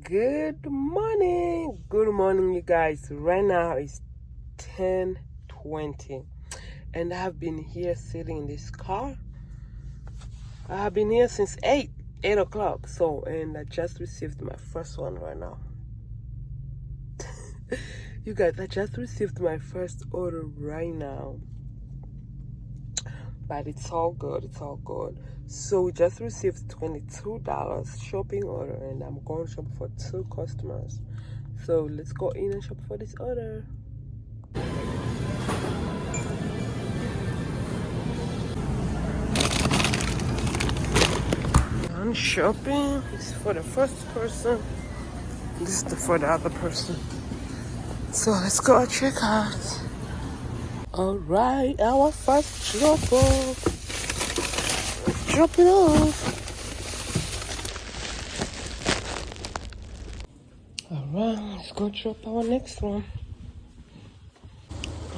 Good morning. Good morning, you guys. Right now it's 10:20 and I have been here sitting in this car. I have been here since 8 o'clock. And I just received my first one right now. You guys, I just received my first order right now. But it's all good. It's all good. So we just received $22 shopping order, and I'm going to shop for 2 customers. So let's go in and shop for this order. I'm shopping. It's for the first person. This is for the other person. So let's go check out. All right, our first drop off. Let's drop it off. All right, let's go drop our next one.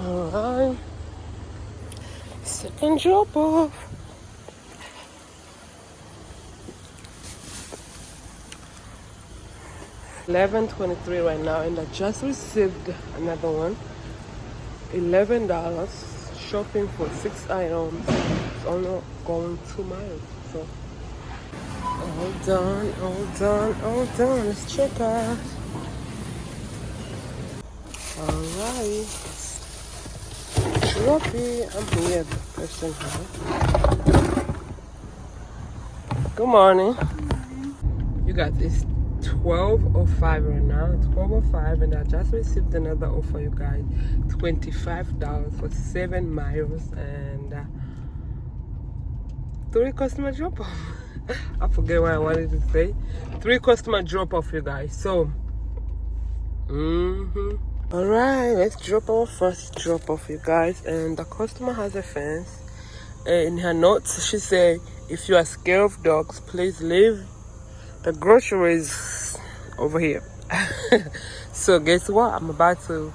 All right, second drop off. $11.23 right now, and I just received another one. $11 shopping for 6 items. It's only going 2 miles. So all done. Let's check out. All right, drop it. I'm here, the person here. Good morning. You got this. 12:05 right now. 12:05, and I just received another offer, you guys. $25 for 7 miles and 3 customer drop off. I forget what I wanted to say. 3 customer drop off, you guys. So all right, let's drop our first drop off, you guys. And the customer has a fence. In her notes she said, if you are scared of dogs, please leave the groceries over here. So guess what? I'm about to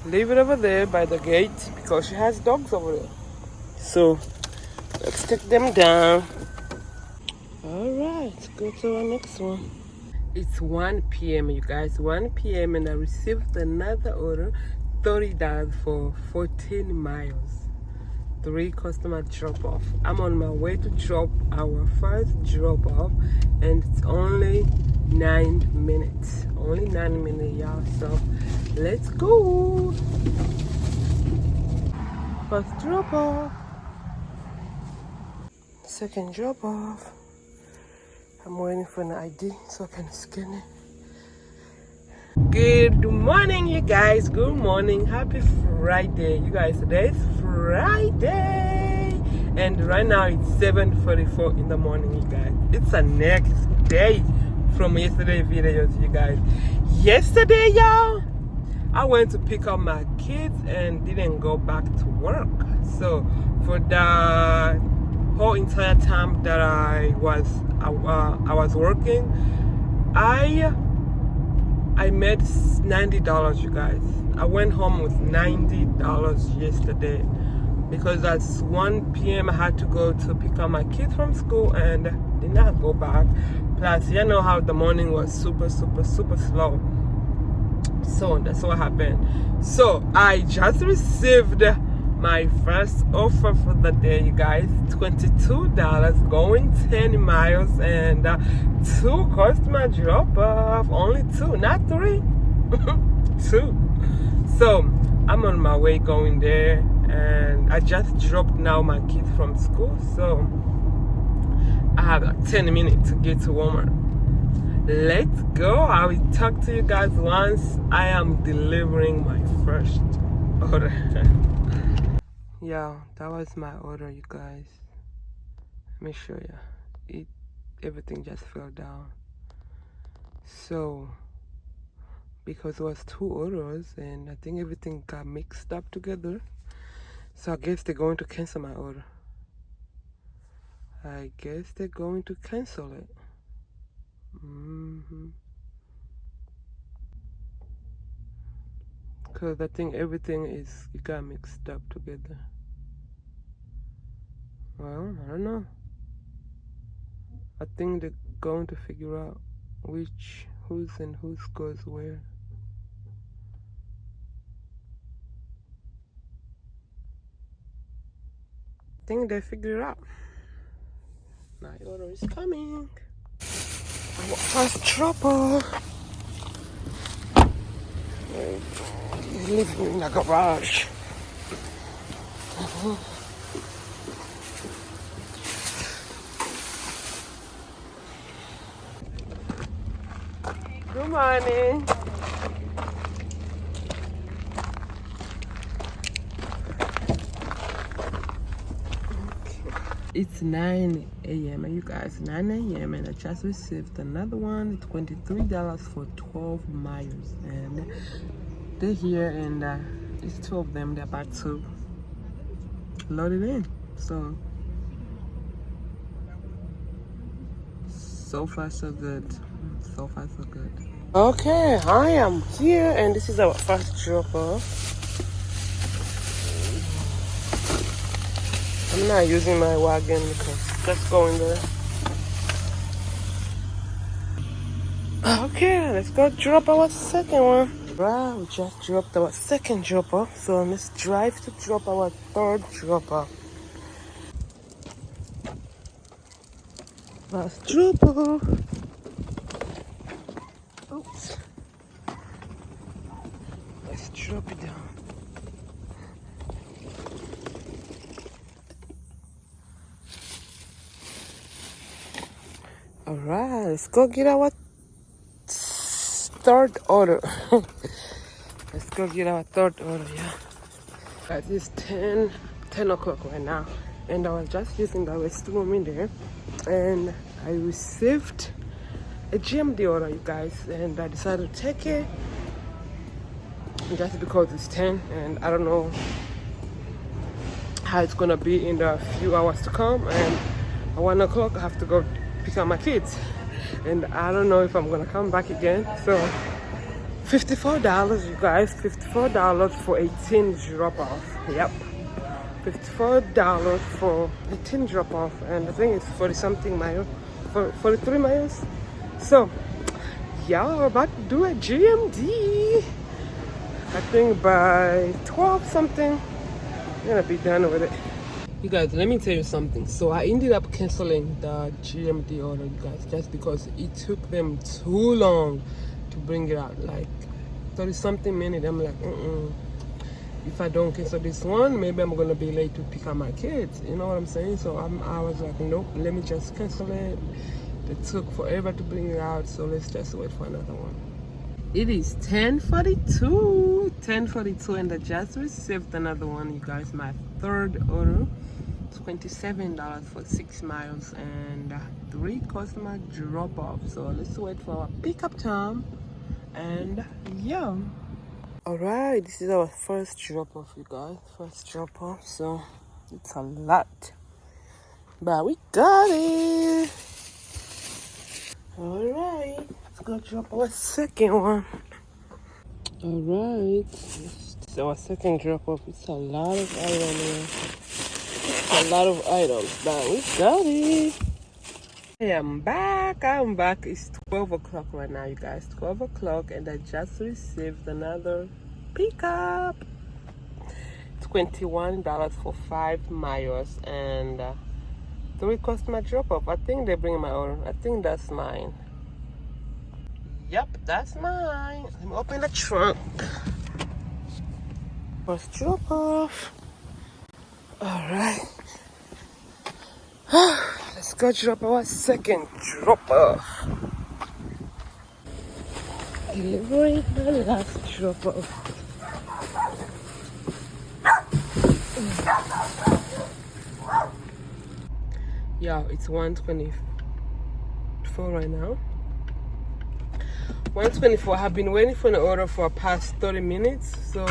leave it over there by the gate because she has dogs over there. So let's take them down. All right, let's go to our next one. It's 1 p.m. you guys, 1 p.m. and I received another order, $30 for 14 miles. 3 customer drop off. I'm on my way to drop our first drop off, and it's only 9 minutes. Only 9 minutes, y'all. So let's go. First drop off. Second drop off. I'm waiting for an ID so I can scan it. Good morning, you guys. Good morning. Happy Friday, you guys. Today is Friday, and right now it's 7:44 in the morning, you guys. It's the next day from yesterday's videos, you guys. Yesterday, y'all, I went to pick up my kids and didn't go back to work. So for the whole entire time that I was working, I made $90, you guys. I went home with $90 yesterday because at 1 p.m. I had to go to pick up my kids from school and did not go back. Plus, you know how the morning was super slow. So that's what happened. So I just received my first offer for the day, you guys. $22 going 10 miles and 2 customer drop off. Only 2, not 3. 2. So I'm on my way going there, and I just dropped now my kids from school, so I have like 10 minutes to get to Walmart. Let's go. I will talk to you guys once I am delivering my first order. Yeah, that was my order, you guys. Let me show you. Everything just fell down. So because it was 2 orders and I think everything got mixed up together, so I guess they're going to cancel my order. I guess they're going to cancel it. Because I think everything it got mixed up together. Well, I don't know. I think they're going to figure out which who's in whose goes where. I think they figured it out. My order is coming. Our first dropper. He's living in the garage. Good morning. It's 9 a.m. you guys, 9 a.m. and I just received another one, $23 for 12 miles, and they're here, and it's two of them. They're about to load it in. So far so good. So far so good. Okay, I am here, and this is our first drop off. I'm not using my wagon because let's go in there. Okay, let's go drop our second one. Right, we just dropped our second drop off, so let's drive to drop our third drop off. Last drop off. Oops. Let's drop it down. Alright, let's go get our third order. Let's go get our third order, yeah. Guys, it's 10 o'clock right now, and I was just using the restroom in there, and I received a GMD order, you guys, and I decided to take it just because it's 10, and I don't know how it's gonna be in the few hours to come, and at 1 o'clock I have to go pick up my kids, and I don't know if I'm gonna come back again. So $54, you guys, $54 for 18 drop off. Yep, $54 for 18 drop off, and I think it's 40 something miles, 43 miles. So yeah, we're about to do a GMD. I think by 12 something I'm gonna be done with it. You guys, let me tell you something. So I ended up canceling the GMD order, you guys, just because it took them too long to bring it out, like 30 something minutes. I'm like, if I don't cancel this one, maybe I'm gonna be late to pick up my kids, you know what I'm saying? So I was like, nope, let me just cancel it. It took forever to bring it out, so let's just wait for another one. It is 10:42, and I just received another one, you guys, my third order. $27 for 6 miles and 3 customer drop off. So let's wait for our pickup time, and yeah. All right, this is our first drop off, you guys. First drop off, so it's a lot, but we got it. All right, let's go drop our second one. All right, this is our second drop off. It's a lot of items here. A lot of items, but we got it. Hey, I'm back. It's 12 o'clock right now, you guys. 12 o'clock, and I just received another pickup. $21 for 5 miles and 3 customer drop off. I think they bring my order. I think that's mine. Yep, that's mine. Let me open the trunk. First drop off. All right. Let's go drop our second drop off. Delivering the last drop off. Yeah, it's 1:24 right now. 1:24. I've been waiting for an order for the past 30 minutes, so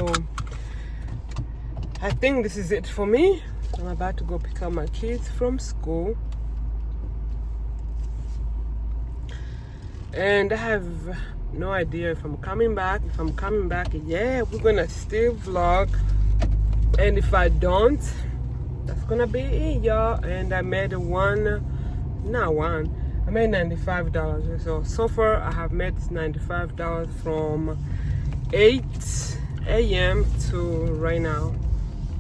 I think this is it for me. I'm about to go pick up my kids from school, and I have no idea if I'm coming back. If I'm coming back, yeah, we're gonna still vlog, and if I don't, that's gonna be it, y'all. And I made I made $95. So far I have made $95 from 8 a.m. to right now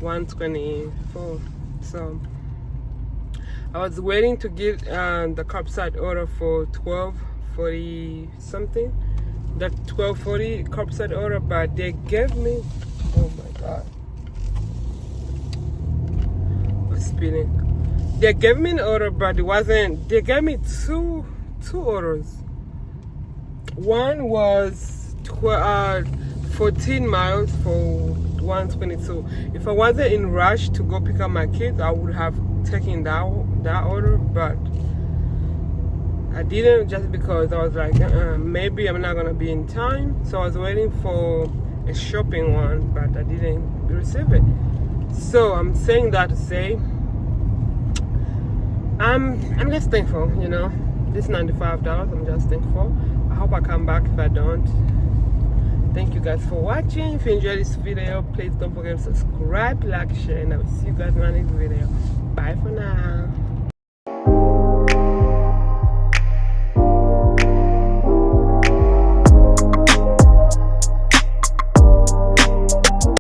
1:24. So I was waiting to get the curbside order for 12:40 something, that 12:40 curbside order, but they gave me, oh my god, I'm speeding. They gave me an order, but it wasn't. They gave me two orders. One was 14 miles for 122. If I wasn't in rush to go pick up my kids, I would have taken that order, but I didn't, just because I was like, maybe I'm not gonna be in time. So I was waiting for a shopping one, but I didn't receive it. So I'm saying that to say, I'm just thankful, you know. This $95, I'm just thankful. I hope I come back. If I don't, thank you guys for watching. If you enjoyed this video, please don't forget to subscribe, like, share, and I will see you guys in my next video. Bye for now.